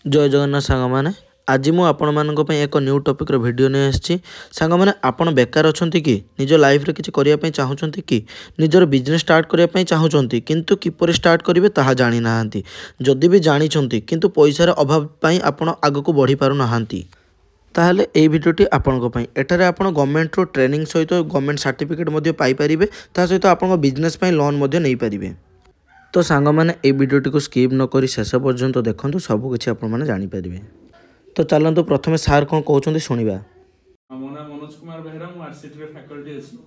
जय जगन्नाथ सांग मैंने आज मु आपण मानक पई एक न्यू टॉपिक रो वीडियो नै आछि। सांग मैंने आपण बेकार अछंती कि निज लाइफ रे किछि करिया पई चाहुचंती कि निजर बिजनेस स्टार्ट करिया पई चाहुचंती किंतु किपरि स्टार्ट करिवे ताहा जानि नाहंती। जदि भी जानिछंती किंतु पैसार अभाव पई आपण आगको बढ़ी पारु नाहंती ताहले एई भिडियोटी आपनको पई एठारे आपण गवर्नमेंट रो ट्रेनिंग सहित गवर्नमेंट सर्टिफिकेट मध्ये पाई परिबे ता सहित आपण बिजनेस पई लोन मध्ये नै परिबे। तो सांग मैंने ये वीडियोटी को स्किप न करी शेष पर्यंत देखंतु सब किछि आपण माने जानि परिबे। तो चलंतु प्रथमे सार कोन कहउछंती सुनिबा। मो नाम मनोज कुमार बेहरा मु आरसीटी रे फैकल्टी अछि।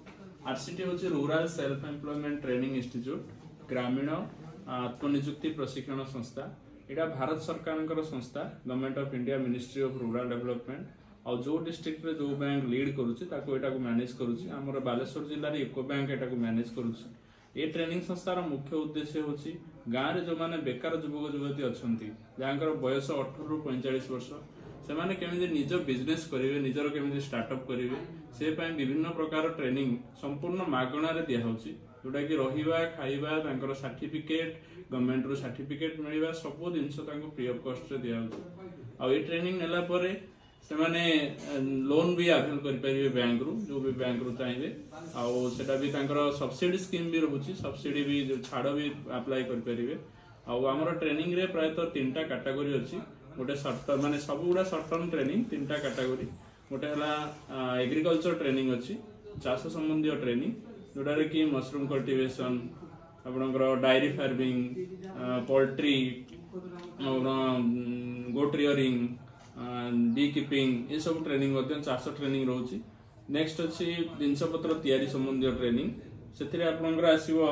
आरसीटी होछि rural self employment training institute ग्रामीण आत्मनियुक्ति प्रशिक्षण संस्था। एटा भारत सरकारनकर संस्था government of India ministry of rural development और जो डिस्ट्रिक्ट रे जो बैंक लीड करूछि ताको एटा को मैनेज करूछि। हमर बालेश्वर जिल्ला रे इको बैंक एटा को मैनेज करूछि। ये ट्रेनिंग संस्थार मुख्य उद्देश्य होछि गाँव रे जो माने बेकार युवक युवती अछंती जांकर बयस 18 रु 45 वर्ष से माने केमिति निज बिजनेस करिवे निजर केमिति स्टार्टअप करिवे से पय विभिन्न प्रकार ट्रेनिंग संपूर्ण मागणा रे दिया होछि जोटा कि रहिबा खाइबा तांकर सर्टिफिकेट गवर्नमेंट रो सर्टिफिकेट मिलिबा सब जिंस तांको फ्री ऑफ कॉस्ट रे दिया होछि। आ ये ट्रेनिंग नेला परे से माने लोन भी अवेल करि परिबे बैंक रो जो भी बैंक रो चाहिए आउ सेटा भी तांकर सब्सिडी स्कीम भी रहउछि सब्सिडी भी जो छाड़ भी अप्लाई करि परिबे। आउ हमर ट्रेनिंग रे प्राय तो तीनटा कैटेगरी अछि। गोटे शॉर्ट टर्म माने सब गुडा शॉर्ट टर्म ट्रेनिंग तीनटा कैटेगरी गोटे हला एग्रीकल्चर ट्रेनिंग अछि चाष संबंधी ट्रेनिंग जोटा रे कि मशरूम कल्टीवेशन आपनकर डायरी फार्मिंग पोल्ट्री और गोट रियरिंग बी कीपिंग ये सब ट्रेनिंग मध्य चाष ट्रेनिंग रहउछि। नेक्स्ट अछि जिनस पत्र तयारी संबंधी ट्रेनिंग सेथिरे आपनकर आसीबो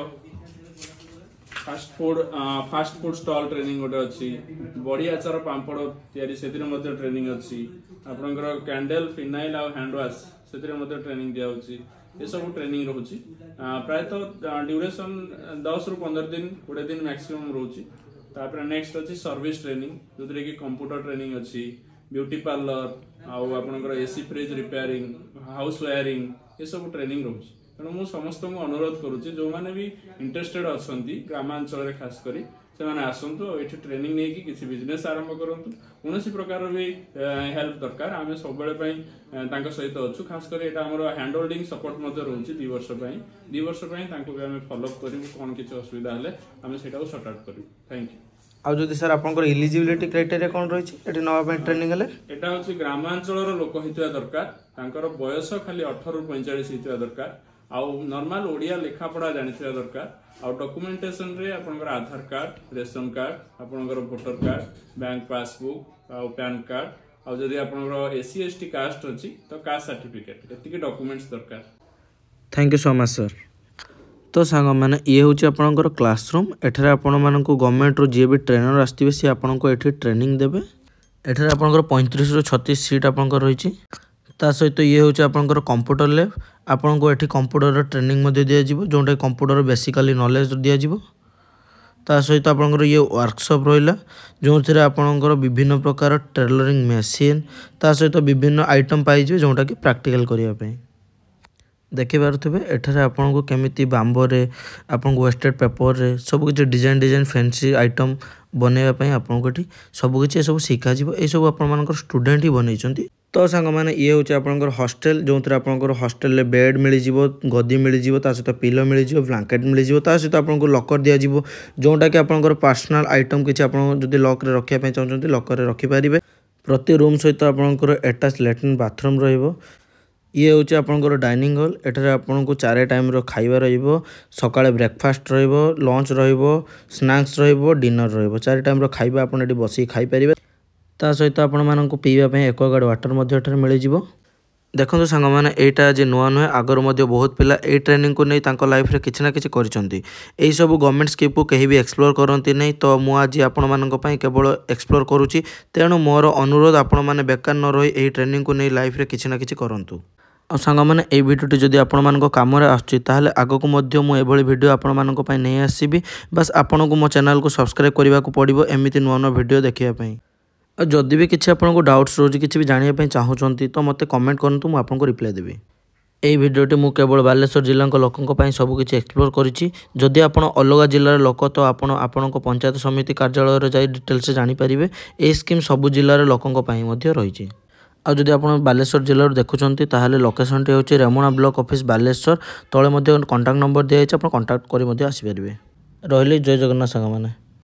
फास्ट फूड स्टॉल ट्रेनिंग गोटे अच्छी बड़ी आचार पापड़ तैयारी सेतिरे मध्य ट्रेनिंग अच्छी आपनकर कैंडल फिनाइल आ हैंड वाश सेतिरे मध्य ट्रेनिंग दिया होछि। ये सब ट्रेनिंग रहउछि प्राय तो ड्यूरेशन 10 रु 15 दिन 20 दिन मैक्सिमम रहउछि। तापर नेक्स्ट अछि सर्विस ट्रेनिंग जोतरे कि कंप्यूटर ट्रेनिंग अच्छी ब्यूटी पार्लर आ आपनकर AC fridge repairing house wiring ये सब ट्रेनिंग रहउछि। तेणु मु समस्त को अनुरोध करुच्ची जो मैंने भी इंटरेस्टेड अच्छा ग्रामांचल में खास करी से मैंने आसतु ये ट्रेनिंग नहीं कि किसी बिजनेस आरंभ करूँ कौन प्रकार भी हेल्प दरकार आम सब सहित अच्छु खास कर हैंड होल्डिंग सपोर्ट रोचे 2 वर्ष 2 वर्ष फॉलोअप करूँ कौन किसी असुविधा हेल्ले आम से सर्ट आउट करूँ। Thank you. आउ जदि सर आपनकर एलिजिबिलिटी क्राइटेरिया कोन रहिछि एठी नवा पे ट्रेनिंग हले एटा होछि ग्रामांचल रो लोक हितवा दरकार तांकर बयस खाली 18 रु 45 हितवा दरकार आउ नॉर्मल ओडिया लेखा पढ़ा जानिथिया दरकार आउ डॉक्यूमेंटेशन रे आपनकर आधार कार्ड रेशन कार्ड आपनकर वोटर कार्ड बैंक पासबुक आउ पैन कार्ड आउ जदि आपनकर एससी एसटी कास्ट अछि तो कास्ट सर्टिफिकेट एतिके डॉक्यूमेंट्स दरकार। Thank you so much sir. तो सांग मैंने ये हूँ आपंकर क्लासरूम एठारे आपण मानक गवर्नमेंट रो जी भी ट्रेनर आसवे सी आपको ये ट्रेनिंग देवे एठारे आपंकर 35 रु 36 सीट आपंकर रही सहित ये हूँ आपंकर कंप्यूटर लैब आपको ये कंप्यूटर ट्रेनिंग दिया जोटा कंप्यूटर बेसिकली नॉलेज दिया ता सहित आपंकर ये वर्कशॉप रहा जो थे आपंकर विभिन्न प्रकार टेलरिंग मशीन ता सहित विभिन्न आइटम पाई जोटा कि प्रैक्टिकल करने देखिपे एठारे आपन को केमिति बांबरे आपन को वेस्टेड पेपर रे सब किछि डिजाइन फैंसी आइटम बनैबा आपन को सब किछि सब शिखा जीवो ए सब आपन मानकर स्टूडेंट ही बनैछंती। तो सांग माने ये होछि आपनकर हॉस्टल जो थे आपनकर हॉस्टल ले बेड मिल जिवो गदी मिल जिवो ता सहित पिलो मिल जिवो ब्लैंकेट मिल जिवो ता सहित आपन को लॉकर दिया जिवो जोटा कि आपनकर पर्सनल आइटम किछि आपन जदि लॉक रे रखिया पे चाहछंती लॉकर रे रखि परिबे। प्रति रूम सहित आपनकर अटैच लैट्रिन बाथरूम रहिबो। ये हूँ आपंकर डाइनिंग हॉल एठारे आपन को 4 टाइम रो खाइबा रहिबो सकाळे ब्रेकफास्ट रहिबो लंच रहिबो स्नैक्स रहिबो डिनर रहिबो 4 टाइम रो खाइबा आपन एठी बसी खाइ परिबे ता सहित आपन मानन को पीबा पे एक्वागार्ड वाटर मध्ये एठारे मिलि जिवो। देखो सांग मैंने यहाँ आज नुआ नुहे आगर बहुत पिला ए ट्रेनिंग को नहीं तांको लाइफ रे किछि ना किछि करिसंती एही सब गवर्नमेंट स्कीम को कहीं भी एक्सप्लोर करती नहीं तो मु आज आपण मानक पई केवल एक्सप्लोर करूची तेणु मोर अनुरोध आपण माने बेकार न रही एही ट्रेनिंग को नहीं लाइफ रे किछि ना किछि करंतु। आ सांग मैंने ये भिडियोटी जदि आपण मानक काम रे आछी ताहले आगको मध्य मु एभली भिडियो आपण मानक पई नहीं आसीबी बस आपण को मो चैनल को सब्सक्राइब करबा को पड़िबो एमिति नुआ नुआ भिडियो देखिया पई। जदि भी किसी आपको डाउट्स रोज किसी भी जानापी चाहूँगी तो मत कमेंट करूँ मुझे आपको रिप्लाई देवी। এই ভিডিଓଟି ମୁଁ କେବଳ ବାଲେଶ୍ୱର ଜିଲ୍ଲାଙ୍କ ଲୋକଙ୍କ ପାଇଁ ସବୁକିଛି ଏକ୍ସପ୍ଲୋର କରିଛି। ଯଦି ଆପଣ ଅଲଗା ଜିଲ୍ଲାର ଲୋକ ତ ଆପଣ ଆପଣଙ୍କ ପଞ୍ଚାୟତ ସମିତି କାର୍ଯ୍ୟାଳୟରେ ଯାଇ ଡିଟେଲ୍ସରେ ଜାଣିପାରିବେ। ଏହି ସ୍କିମ୍ ସବୁ ଜିଲ୍ଲାର ଲୋକଙ୍କ ପାଇଁ ମଧ୍ୟ ରହିଛି। ଆଉ ଯଦି ଆପଣ ବାଲେଶ୍ୱର ଜିଲ୍ଲାରୁ ଦେଖୁଛନ୍ତି ତାହେଲେ ଲୋକେସନଟି ହେଉଛି ରେମୁଣା ବ୍ଲକ ଅଫିସ୍ ବାଲେଶ୍ୱର। ତଳେ ମଧ୍ୟ କଣ୍ଟାକ୍ଟ ନମ୍ବର ଦିଆଯାଇଛି, ଆପଣ କଣ୍ଟାକ୍ଟ କରି ମଧ୍ୟ ଆସିପାରିବେ। ରହିଲି, ଜୟ ଜଗନ୍ନାଥ ସାଙ୍ଗମାନେ।